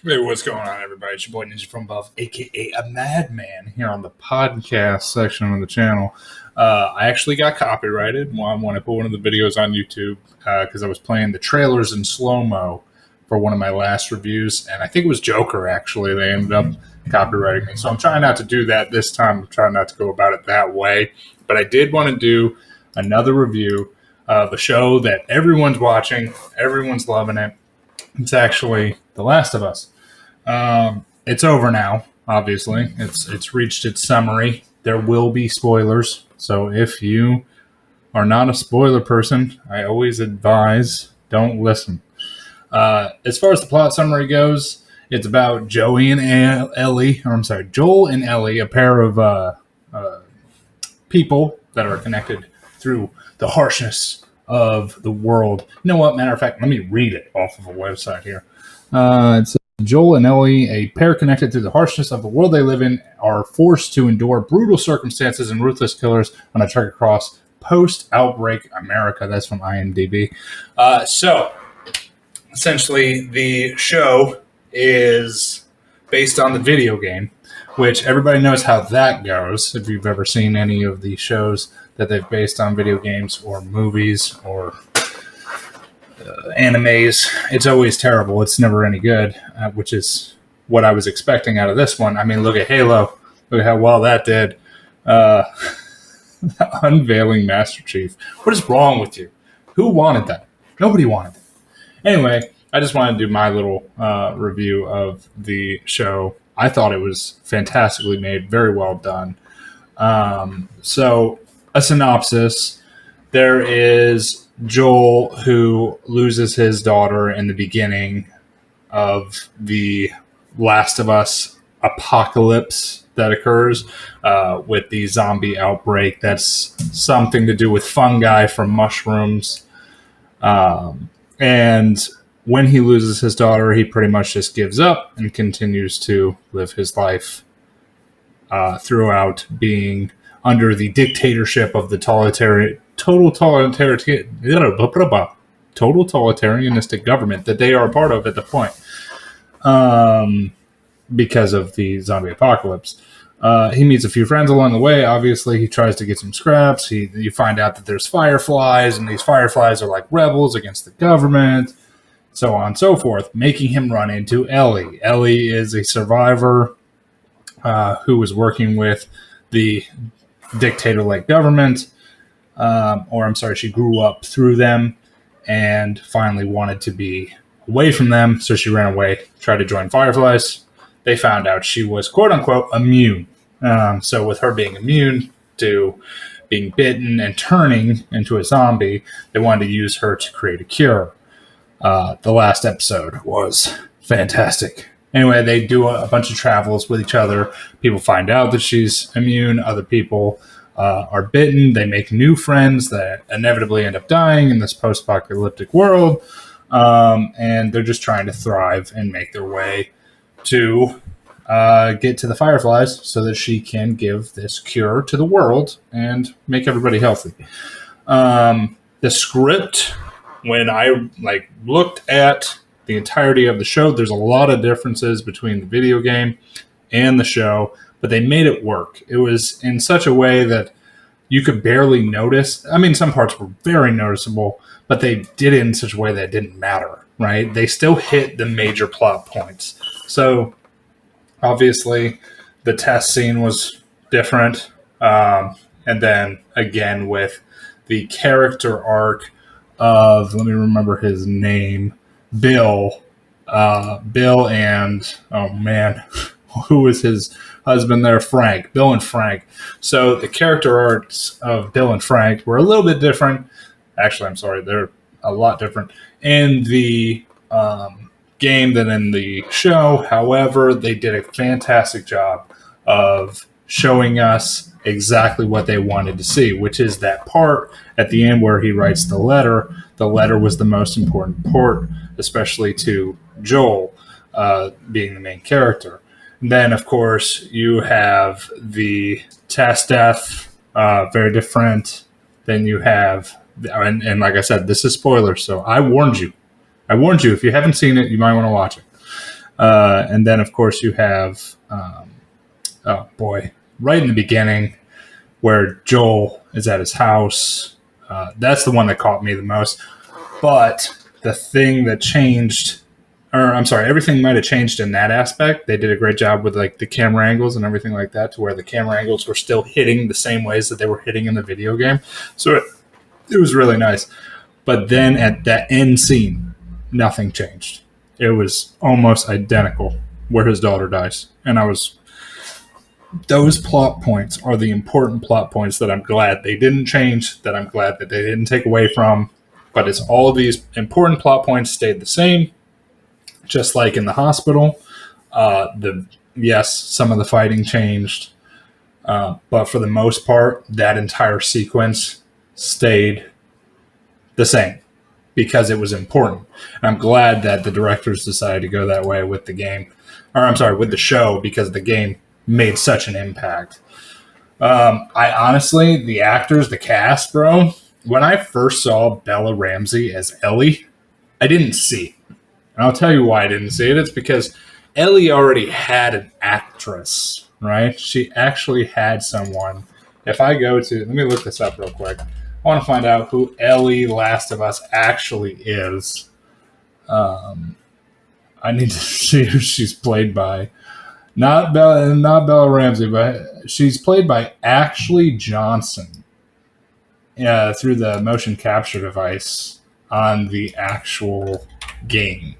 Hey, what's going on, everybody? It's your boy Ninja from Above, aka a Madman, here on the podcast section of the channel. I actually got copyrighted when I put one of the videos on YouTube because I was playing the trailers in slow mo for one of my last reviews, and I think it was Joker. Actually, they ended up copyrighting me, so I'm trying not to do that this time. I'm trying not to go about it that way, but I did want to do another review of a show that everyone's watching, everyone's loving it. It's actually The Last of Us. It's over now. Obviously, it's reached its summary. There will be spoilers, so if you are not a spoiler person, I always advise don't listen. As far as the plot summary goes, it's about Joel and Ellie, a pair of people that are connected through the harshness of the world. You know what? Matter of fact, let me read it off of a website here. It's Joel and Ellie, a pair connected through the harshness of the world they live in, are forced to endure brutal circumstances and ruthless killers on a trek across post-outbreak America. That's from IMDb. So, essentially, the show is based on the video game, which everybody knows how that goes. If you've ever seen any of the shows that they've based on video games or movies or animes, it's always terrible. It's never any good, which is what I was expecting out of this one. I mean, look at Halo. Look at how well that did. Unveiling Master Chief. What is wrong with you? Who wanted that? Nobody wanted it. Anyway, I just wanted to do my little review of the show. I thought it was fantastically made, very well done. So, a synopsis. There is Joel, who loses his daughter in the beginning of the Last of Us apocalypse that occurs with the zombie outbreak. That's something to do with fungi from mushrooms. And when he loses his daughter, he pretty much just gives up and continues to live his life throughout being under the dictatorship of the total totalitarianistic government that they are a part of at the point, because of the zombie apocalypse. He meets a few friends along the way. Obviously, he tries to get some scraps. You find out that there's fireflies, and these fireflies are like rebels against the government, so on and so forth, making him run into Ellie. Ellie is a survivor who was working with the dictator-like government, she grew up through them and finally wanted to be away from them, so she ran away, tried to join Fireflies. They found out she was quote-unquote immune. So with her being immune to being bitten and turning into a zombie, they wanted to use her to create a cure. The last episode was fantastic. Anyway, they do a bunch of travels with each other. People find out that she's immune. Other people are bitten. They make new friends that inevitably end up dying in this post-apocalyptic world. And they're just trying to thrive and make their way to get to the Fireflies so that she can give this cure to the world and make everybody healthy. The script, when I looked at the entirety of the show, there's a lot of differences between the video game and the show, but they made it work. It was in such a way that you could barely notice. I mean, some parts were very noticeable, but they did it in such a way that it didn't matter, right? They still hit the major plot points. So, obviously, the test scene was different. And then, again, with the character arc of, let me remember his name, Bill and, oh man, who was his husband there? Frank. Bill and Frank. So the character arcs of Bill and Frank were a little bit different. Actually, I'm sorry, they're a lot different in the game than in the show. However, they did a fantastic job of showing us exactly what they wanted to see, which is that part at the end where he writes the letter. The letter was the most important part, especially to Joel, being the main character. And then, of course, you have the test death, very different. Then you have, and like I said, this is spoilers, so I warned you. If you haven't seen it, you might want to watch it. And then, of course, you have, oh boy, right in the beginning where Joel is at his house. That's the one that caught me the most. But the thing that changed, or I'm sorry, everything might have changed in that aspect. They did a great job with like the camera angles and everything like that, to where the camera angles were still hitting the same ways that they were hitting in the video game. So it was really nice. But then at that end scene, nothing changed. It was almost identical where his daughter dies. And those plot points are the important plot points that I'm glad they didn't change, that I'm glad that they didn't take away from. But it's all of these important plot points stayed the same, just like in the hospital. Yes, some of the fighting changed, but for the most part, that entire sequence stayed the same because it was important. And I'm glad that the directors decided to go that way with the game, or I'm sorry, with the show, because the game made such an impact. I honestly, the actors, the cast, bro, when I first saw Bella Ramsey as Ellie, I didn't see it. And I'll tell you why I didn't see it. It's because Ellie already had an actress, right? She actually had someone. If I go to, let me look this up real quick. I want to find out who Ellie Last of Us actually is. I need to see who she's played by. Not Bella Ramsey, but she's played by Ashley Johnson. Through the motion capture device on the actual game.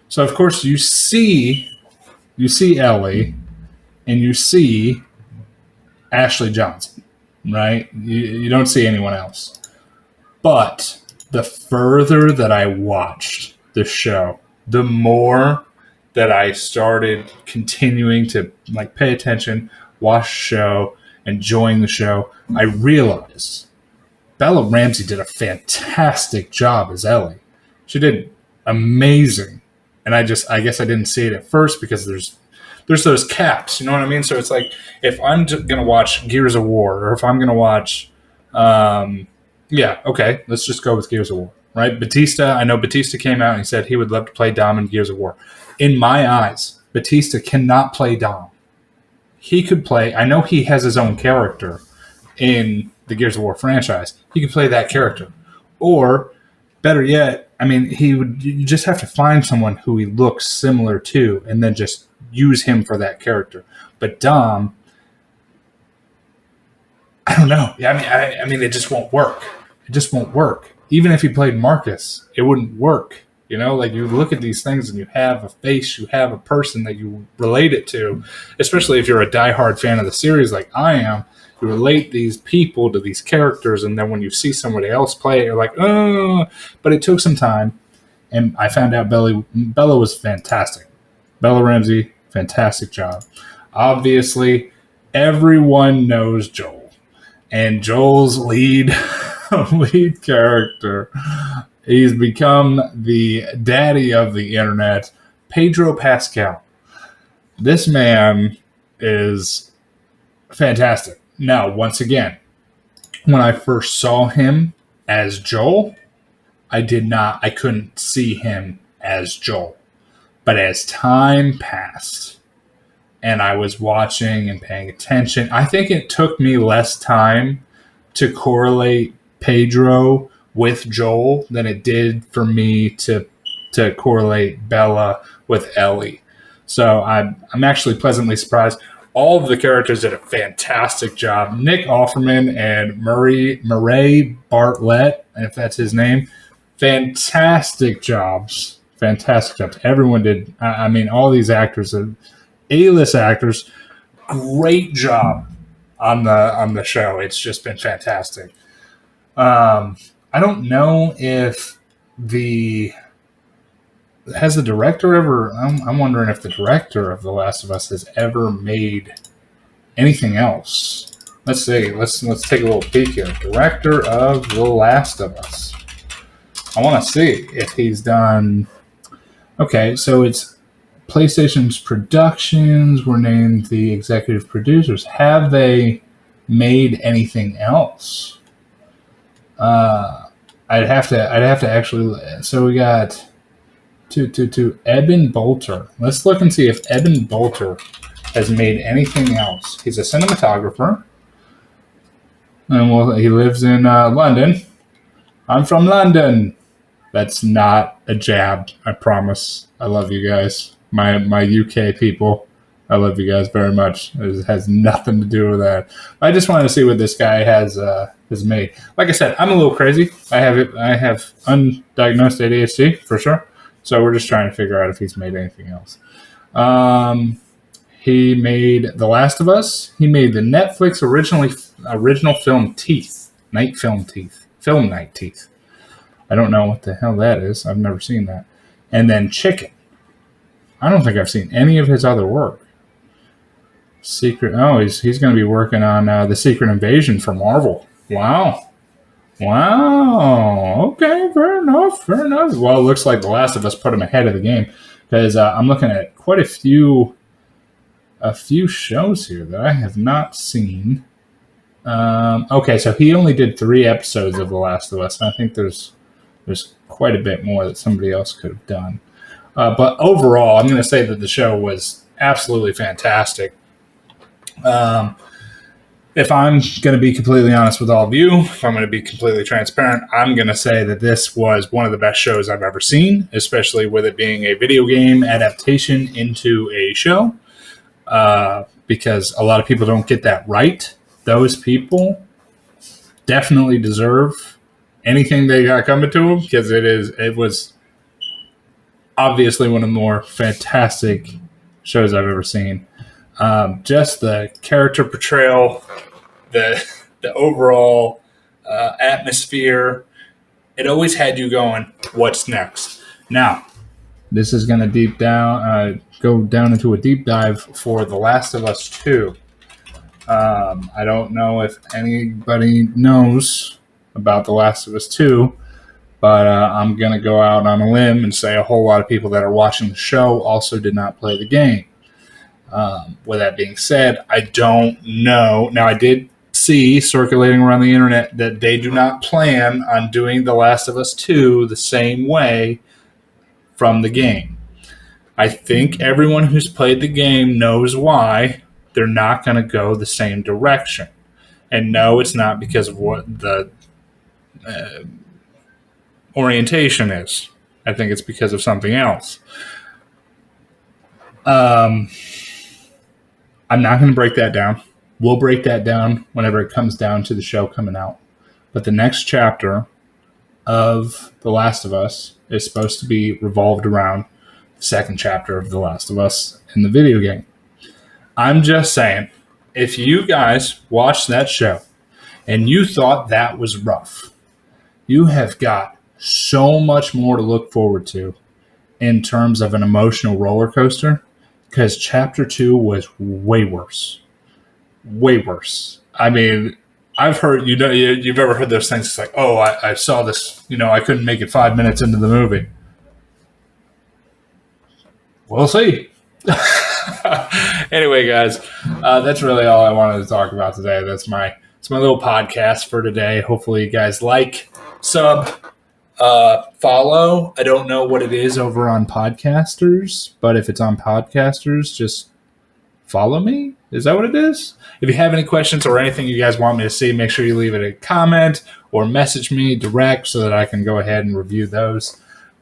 So of course you see Ellie and you see Ashley Johnson, right? You don't see anyone else. But the further that I watched the show, the more that I started continuing to like pay attention, watch the show, enjoying the show, I realized Bella Ramsey did a fantastic job as Ellie. She did amazing. And I guess I didn't see it at first because there's those caps, you know what I mean? So it's like, if I'm going to watch Gears of War, or if I'm going to watch, okay, let's just go with Gears of War, right? Batista, I know Batista came out and he said he would love to play Dom in Gears of War. In my eyes, Batista cannot play Dom. He could play, I know he has his own character in the Gears of War franchise. He could play that character. Or, better yet, I mean, you just have to find someone who he looks similar to and then just use him for that character. But Dom, I don't know. I mean, it just won't work. It just won't work. Even if he played Marcus, it wouldn't work. You know, like you look at these things and you have a face, you have a person that you relate it to, especially if you're a diehard fan of the series like I am. You relate these people to these characters, and then when you see somebody else play it, you're like, oh. But it took some time, and I found out Bella was fantastic. Bella Ramsey, fantastic job. Obviously, everyone knows Joel, and Joel's lead character, he's become the daddy of the internet, Pedro Pascal. This man is fantastic. Now, once again, when I first saw him as Joel, I couldn't see him as Joel. But as time passed and I was watching and paying attention, I think it took me less time to correlate Pedro with Joel than it did for me to correlate Bella with Ellie. So I'm actually pleasantly surprised. All of the characters did a fantastic job. Nick Offerman and Murray Bartlett, if that's his name, fantastic jobs. Fantastic jobs. Everyone did. I mean, all these actors, A-list actors, great job on the show. It's just been fantastic. I don't know if has the director ever? I'm wondering if the director of The Last of Us has ever made anything else. Let's see. Let's take a little peek here. Director of The Last of Us. I want to see if he's done. Okay, so it's PlayStation's Productions were named the executive producers. Have they made anything else? I'd have to actually. So we got to Eben Bolter. Let's look and see if Eben Bolter has made anything else. He's a cinematographer, and he lives in London. I'm from London. That's not a jab, I promise. I love you guys. My UK people, I love you guys very much. It has nothing to do with that. I just wanted to see what this guy has made. Like I said, I'm a little crazy. I have undiagnosed ADHD for sure. So we're just trying to figure out if he's made anything else. He made The Last of Us. He made the Netflix original film Teeth. Film Night Teeth. I don't know what the hell that is. I've never seen that. And then Chicken. I don't think I've seen any of his other work. He's going to be working on The Secret Invasion for Marvel. Wow. Okay, fair enough. Well, it looks like The Last of Us put him ahead of the game because I'm looking at quite a few shows here that I have not seen. Okay, so he only did 3 episodes of The Last of Us. I think there's quite a bit more that somebody else could have done. But overall, I'm going to say that the show was absolutely fantastic. If I'm going to be completely honest with all of you, if I'm going to be completely transparent, I'm going to say that this was one of the best shows I've ever seen, especially with it being a video game adaptation into a show, because a lot of people don't get that right. Those people definitely deserve anything they got coming to them because it was obviously one of the more fantastic shows I've ever seen. Just the character portrayal, the overall atmosphere, it always had you going, what's next? Now, this is going to go down into a deep dive for The Last of Us 2. I don't know if anybody knows about The Last of Us 2, but I'm going to go out on a limb and say a whole lot of people that are watching the show also did not play the game. With that being said, I don't know. Now, I did see circulating around the internet that they do not plan on doing The Last of Us 2 the same way from the game. I think everyone who's played the game knows why they're not going to go the same direction. And no, it's not because of what the orientation is. I think it's because of something else. I'm not going to break that down. We'll break that down whenever it comes down to the show coming out. But the next chapter of The Last of Us is supposed to be revolved around the second chapter of The Last of Us in the video game. I'm just saying, if you guys watched that show and you thought that was rough, you have got so much more to look forward to in terms of an emotional roller coaster, because chapter 2 was way worse. Way worse. I mean, I've heard, you've ever heard those things. It's like, oh, I saw this, I couldn't make it 5 minutes into the movie. We'll see. Anyway, guys, that's really all I wanted to talk about today. It's my little podcast for today. Hopefully you guys like, sub, follow. I don't know what it is over on Podcasters, but if it's on Podcasters, just follow me. Is that what it is? If you have any questions or anything you guys want me to see, make sure you leave it a comment or message me direct so that I can go ahead and review those.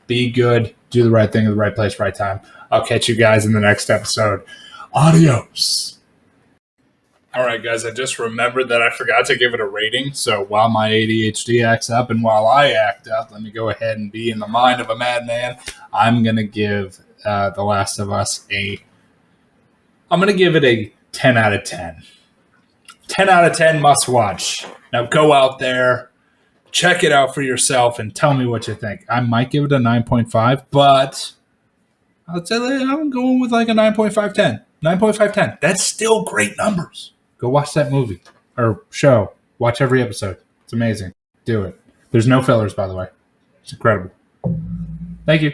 Be good. Do the right thing at the right place, right time. I'll catch you guys in the next episode. Adios. All right, guys, I just remembered that I forgot to give it a rating. So while my ADHD acts up and while I act up, let me go ahead and be in the mind of a madman. I'm going to give The Last of Us I'm going to give it a 10 out of 10. 10 out of 10 must watch. Now go out there, check it out for yourself, and tell me what you think. I might give it a 9.5, but I'll tell you, I'm going with like a 9.510. 9.510. That's still great numbers. Go watch that movie or show. Watch every episode. It's amazing. Do it. There's no fillers, by the way. It's incredible. Thank you.